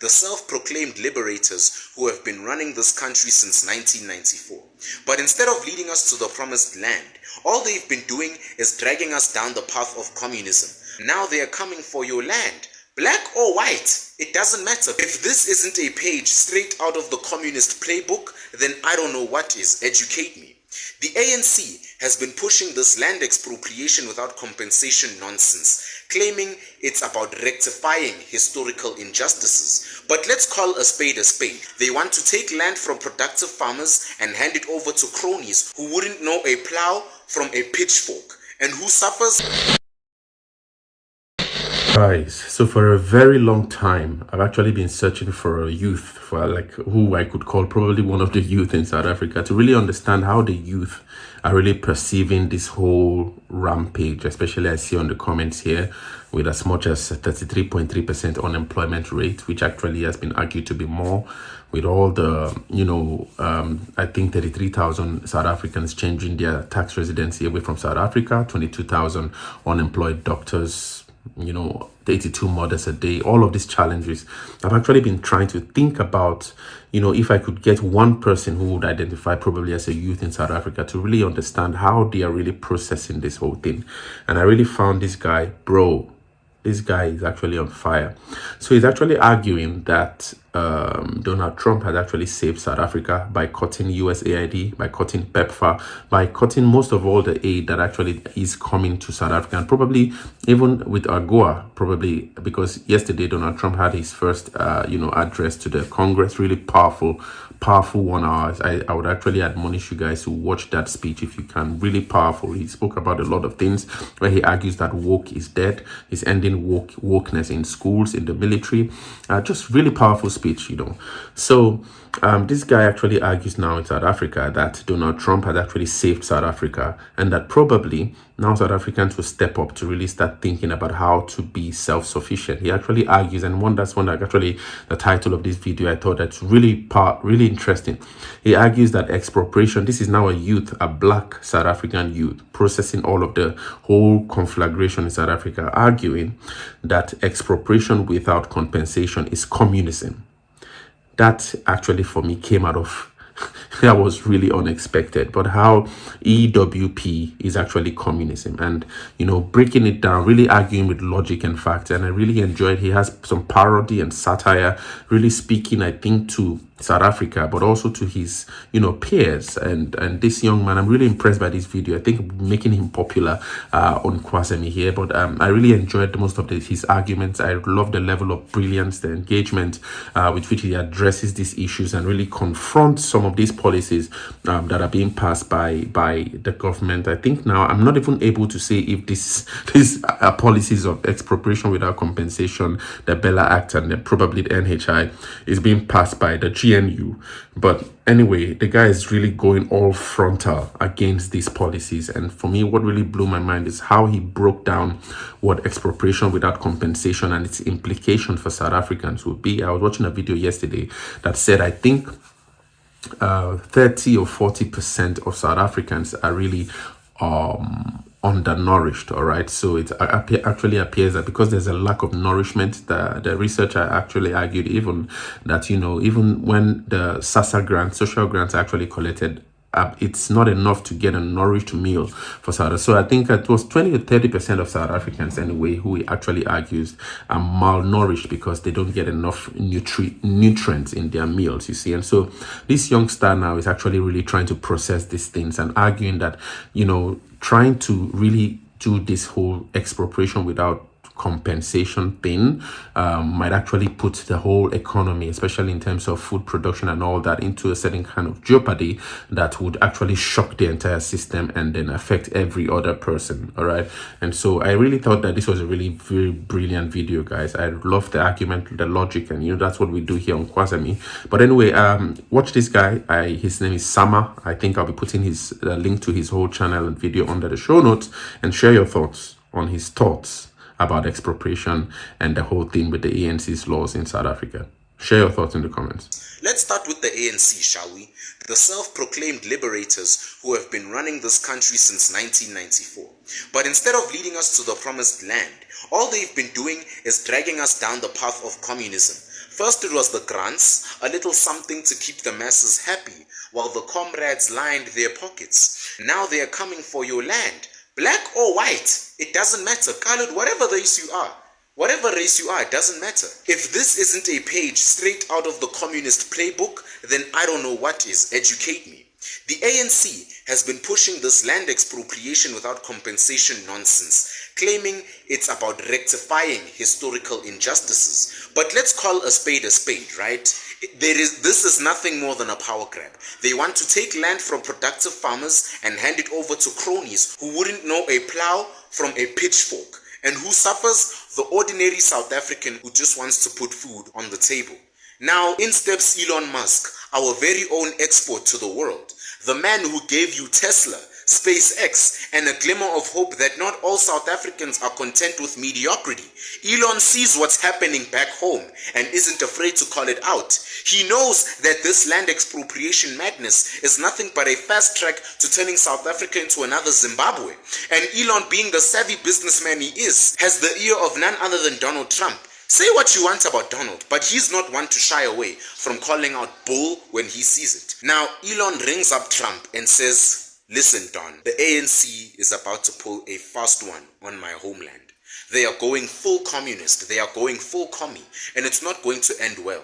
the self-proclaimed liberators who have been running this country since 1994. But instead of leading us to the promised land, all they've been doing is dragging us down the path of communism. Now they are coming for your land. Black or white, it doesn't matter. If this isn't a page straight out of the Communist Playbook, then I don't know what is. Educate me. The ANC has been pushing this land expropriation without compensation nonsense, claiming it's about rectifying historical injustices. But let's call a spade a spade. They want to take land from productive farmers and hand it over to cronies who wouldn't know a plow from a pitchfork. And who suffers? Guys, so for a very long time, I've actually been searching for a youth, for like who I could call probably one of the youth in South Africa, to really understand how the youth are really perceiving this whole rampage, especially I see on the comments here, with as much as 33.3% unemployment rate, which actually has been argued to be more, with all the, I think 33,000 South Africans changing their tax residency away from South Africa, 22,000 unemployed doctors, 82 murders a day. All of these challenges, I've actually been trying to think about, if I could get one person who would identify probably as a youth in South Africa to really understand how they are really processing this whole thing. And I really found this guy, bro. This guy is actually on fire. So he's actually arguing that Donald Trump has actually saved South Africa by cutting USAID, by cutting PEPFAR, by cutting most of all the aid that actually is coming to South Africa, and probably even with AGOA, probably because yesterday Donald Trump had his first, address to the Congress, really powerful 1 hour. I would actually admonish you guys to watch that speech if you can. Really powerful. He spoke about a lot of things where he argues that woke is dead. He's ending wokeness in schools, in the military. Just really powerful speech, So this guy actually argues now in South Africa that Donald Trump has actually saved South Africa, and that probably now South Africans will step up to really start thinking about how to be self-sufficient. He actually argues, and that's actually the title of this video I thought that's really interesting. He argues that expropriation, this is now a black South African youth processing all of the whole conflagration in South Africa, arguing that expropriation without compensation is communism. That actually for me came out of that was really unexpected, but how EWP is actually communism, and breaking it down, really arguing with logic and facts. And I really enjoyed, he has some parody and satire, really speaking, I think, to South Africa, but also to his peers. And this young man, I'm really impressed by this video. I think making him popular on Kwasemi here, but I really enjoyed most of his arguments. I love the level of brilliance, the engagement with which he addresses these issues and really confronts some of these policies that are being passed by the government. I think now I'm not even able to say if these policies of expropriation without compensation, the Bella Act and probably the NHI, is being passed by the GNU. But anyway, the guy is really going all frontal against these policies. And for me, what really blew my mind is how he broke down what expropriation without compensation and its implication for South Africans would be. I was watching a video yesterday that said, I think 30 or 40% of South Africans are really undernourished. All right, so it actually appears that because there's a lack of nourishment, the researcher actually argued even that even when the social grants are actually collected, it's not enough to get a nourished meal for South Africa. So I think it was 20 to 30% of South Africans anyway who he actually argues are malnourished because they don't get enough nutrients in their meals, you see. And so this young star now is actually really trying to process these things and arguing that, trying to really do this whole expropriation without compensation thing might actually put the whole economy, especially in terms of food production and all that, into a certain kind of jeopardy that would actually shock the entire system and then affect every other person. All right, and so I really thought that this was a really very brilliant video, guys. I love the argument, the logic, and that's what we do here on Kwasemi. But anyway, watch this guy. His name is Sama. I think I'll be putting his link to his whole channel and video under the show notes, and share your thoughts on his thoughts about expropriation and the whole thing with the ANC's laws in South Africa. Share your thoughts in the comments. Let's start with the ANC, shall we? The self-proclaimed liberators who have been running this country since 1994. But instead of leading us to the promised land, all they've been doing is dragging us down the path of communism. First it was the grants, a little something to keep the masses happy, while the comrades lined their pockets. Now they are coming for your land. Black or white, it doesn't matter. Colored, whatever race you are. Whatever race you are, it doesn't matter. If this isn't a page straight out of the Communist Playbook, then I don't know what is. Educate me. The ANC has been pushing this land expropriation without compensation nonsense, claiming it's about rectifying historical injustices. But let's call a spade, right? This is nothing more than a power grab. They want to take land from productive farmers and hand it over to cronies who wouldn't know a plow from a pitchfork. And who suffers? The ordinary South African who just wants to put food on the table. Now, in steps Elon Musk, our very own export to the world. The man who gave you Tesla, SpaceX, and a glimmer of hope that not all South Africans are content with mediocrity. Elon sees what's happening back home and isn't afraid to call it out. He knows that this land expropriation madness is nothing but a fast track to turning South Africa into another Zimbabwe. And Elon, being the savvy businessman he is, has the ear of none other than Donald Trump. Say what you want about Donald, but he's not one to shy away from calling out bull when he sees it. Now, Elon rings up Trump and says, listen, Don, the ANC is about to pull a fast one on my homeland. They are going full communist, they are going full commie, and it's not going to end well.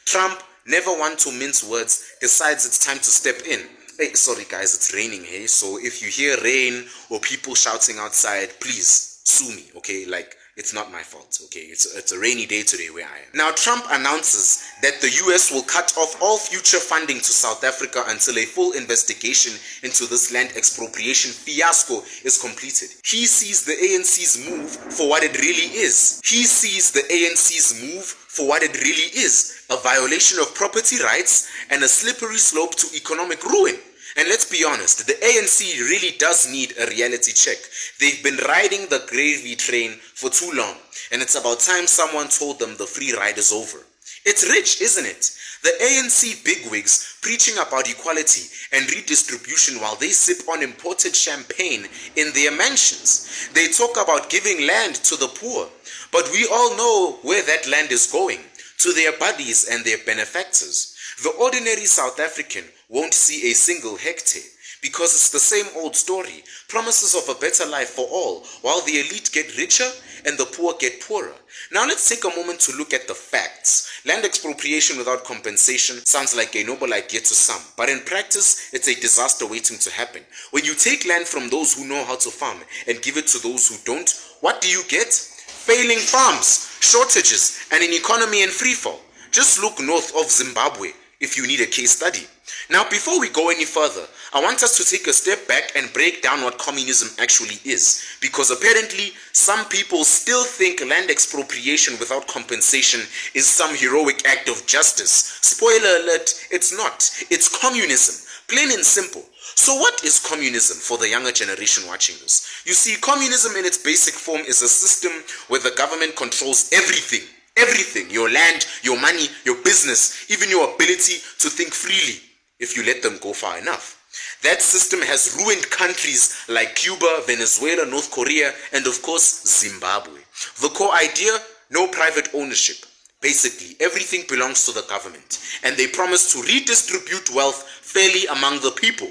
Trump, never one to mince words, decides it's time to step in. Hey, sorry guys, it's raining, hey? So if you hear rain or people shouting outside, please sue me, okay? Like, it's not my fault, okay? It's a rainy day today where I am. Now, Trump announces that the US will cut off all future funding to South Africa until a full investigation into this land expropriation fiasco is completed. He sees the ANC's move for what it really is. He sees the ANC's move for what it really is, a violation of property rights and a slippery slope to economic ruin. And let's be honest, the ANC really does need a reality check. They've been riding the gravy train for too long, and it's about time someone told them the free ride is over. It's rich, isn't it? The ANC bigwigs preaching about equality and redistribution while they sip on imported champagne in their mansions. They talk about giving land to the poor, but we all know where that land is going, to their buddies and their benefactors. The ordinary South African won't see a single hectare because it's the same old story. Promises of a better life for all, while the elite get richer and the poor get poorer. Now let's take a moment to look at the facts. Land expropriation without compensation sounds like a noble idea to some, but in practice, it's a disaster waiting to happen. When you take land from those who know how to farm and give it to those who don't, what do you get? Failing farms, shortages, and an economy in freefall. Just look north of Zimbabwe if you need a case study. Now, before we go any further, I want us to take a step back and break down what communism actually is, because apparently some people still think land expropriation without compensation is some heroic act of justice. Spoiler alert, it's not. It's communism, plain and simple. So what is communism for the younger generation watching this? You see, communism in its basic form is a system where the government controls everything. Everything, your land, your money, your business, even your ability to think freely, if you let them go far enough. That system has ruined countries like Cuba, Venezuela, North Korea, and of course, Zimbabwe. The core idea, no private ownership. Basically, everything belongs to the government, and they promise to redistribute wealth fairly among the people.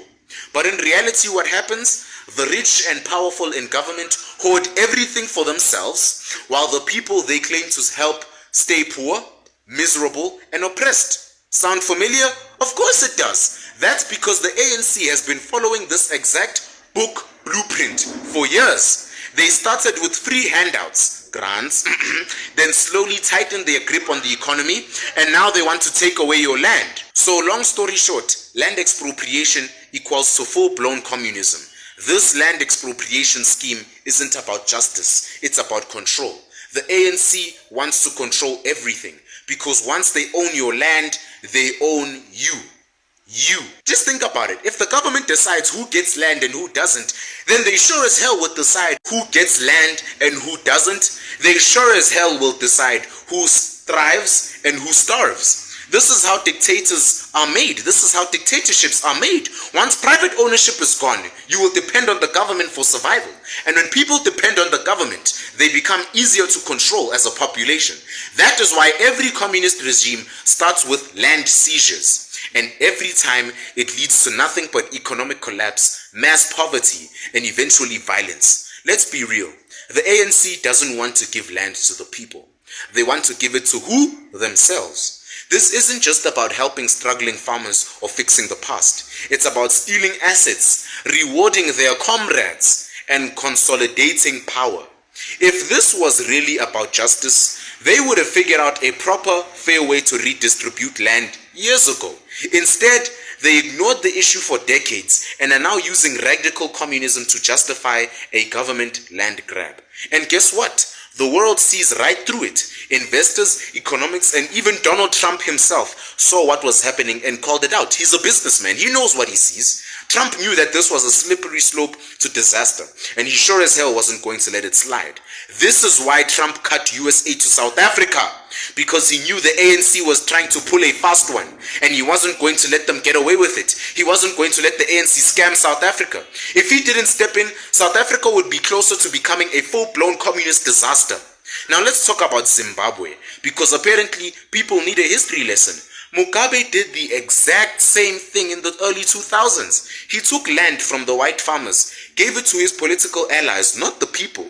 But in reality, what happens? The rich and powerful in government hoard everything for themselves, while the people they claim to help stay poor, miserable, and oppressed. Sound familiar? Of course it does. That's because the ANC has been following this exact book blueprint for years. They started with free handouts, grants, then slowly tightened their grip on the economy, and now they want to take away your land. So long story short, land expropriation equals to full-blown communism. This land expropriation scheme isn't about justice, it's about control. The ANC wants to control everything because once they own your land, they own you. You. Just think about it. If the government decides who gets land and who doesn't, then they sure as hell will decide who gets land and who doesn't. They sure as hell will decide who thrives and who starves. This is how dictators are made. This is how dictatorships are made. Once private ownership is gone, you will depend on the government for survival. And when people depend on the government, they become easier to control as a population. That is why every communist regime starts with land seizures. And every time it leads to nothing but economic collapse, mass poverty, and eventually violence. Let's be real. The ANC doesn't want to give land to the people. They want to give it to who? Themselves. This isn't just about helping struggling farmers or fixing the past. It's about stealing assets, rewarding their comrades, and consolidating power. If this was really about justice, they would have figured out a proper, fair way to redistribute land years ago. Instead, they ignored the issue for decades and are now using radical communism to justify a government land grab. And guess what? The world sees right through it. Investors, economics, and even Donald Trump himself saw what was happening and called it out. He's a businessman. He knows what he sees. Trump knew that this was a slippery slope to disaster, and he sure as hell wasn't going to let it slide. This is why Trump cut US aid to South Africa, because he knew the ANC was trying to pull a fast one, and he wasn't going to let them get away with it. He wasn't going to let the ANC scam South Africa. If he didn't step in, South Africa would be closer to becoming a full-blown communist disaster. Now let's talk about Zimbabwe, because apparently people need a history lesson. Mugabe did the exact same thing in the early 2000s. He took land from the white farmers, gave it to his political allies, not the people.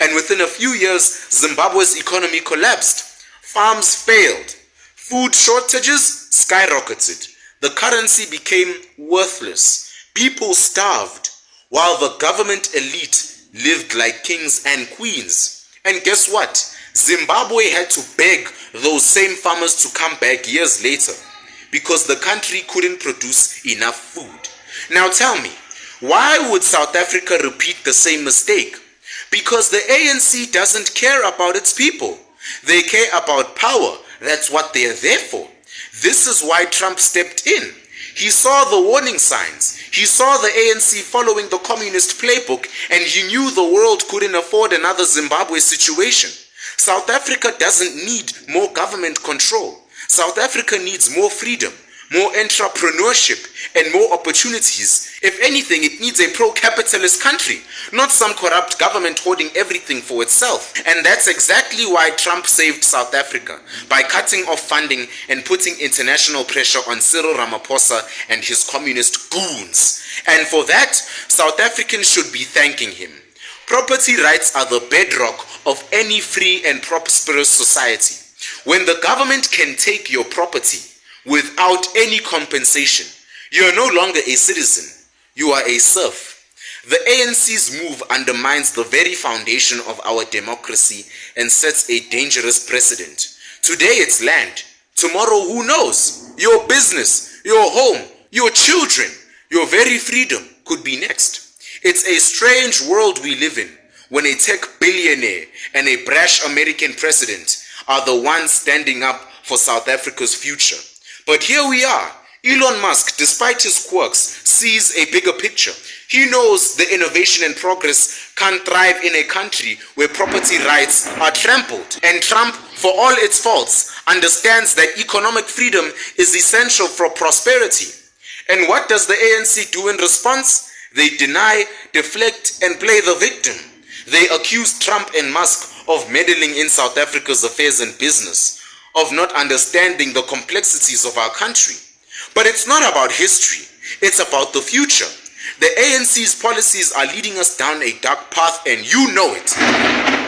And within a few years, Zimbabwe's economy collapsed. Farms failed. Food shortages skyrocketed. The currency became worthless. People starved, while the government elite lived like kings and queens. And guess what? Zimbabwe had to beg those same farmers to come back years later because the country couldn't produce enough food. Now tell me, why would South Africa repeat the same mistake? Because the ANC doesn't care about its people. They care about power. That's what they are there for. This is why Trump stepped in. He saw the warning signs. He saw the ANC following the Communist Playbook, and he knew the world couldn't afford another Zimbabwe situation. South Africa doesn't need more government control. South Africa needs more freedom, more entrepreneurship, and more opportunities. If anything, it needs a pro-capitalist country, not some corrupt government hoarding everything for itself. And that's exactly why Trump saved South Africa, by cutting off funding and putting international pressure on Cyril Ramaphosa and his communist goons. And for that, South Africans should be thanking him. Property rights are the bedrock of any free and prosperous society. When the government can take your property without any compensation, you are no longer a citizen, you are a serf. The ANC's move undermines the very foundation of our democracy and sets a dangerous precedent. Today it's land, tomorrow who knows? Your business, your home, your children, your very freedom could be next. It's a strange world we live in, when a tech billionaire and a brash American president are the ones standing up for South Africa's future. But here we are. Elon Musk, despite his quirks, sees a bigger picture. He knows the innovation and progress can't thrive in a country where property rights are trampled. And Trump, for all its faults, understands that economic freedom is essential for prosperity. And what does the ANC do in response? They deny, deflect, and play the victim. They accuse Trump and Musk of meddling in South Africa's affairs and business, of not understanding the complexities of our country. But it's not about history, it's about the future. The ANC's policies are leading us down a dark path, and you know it.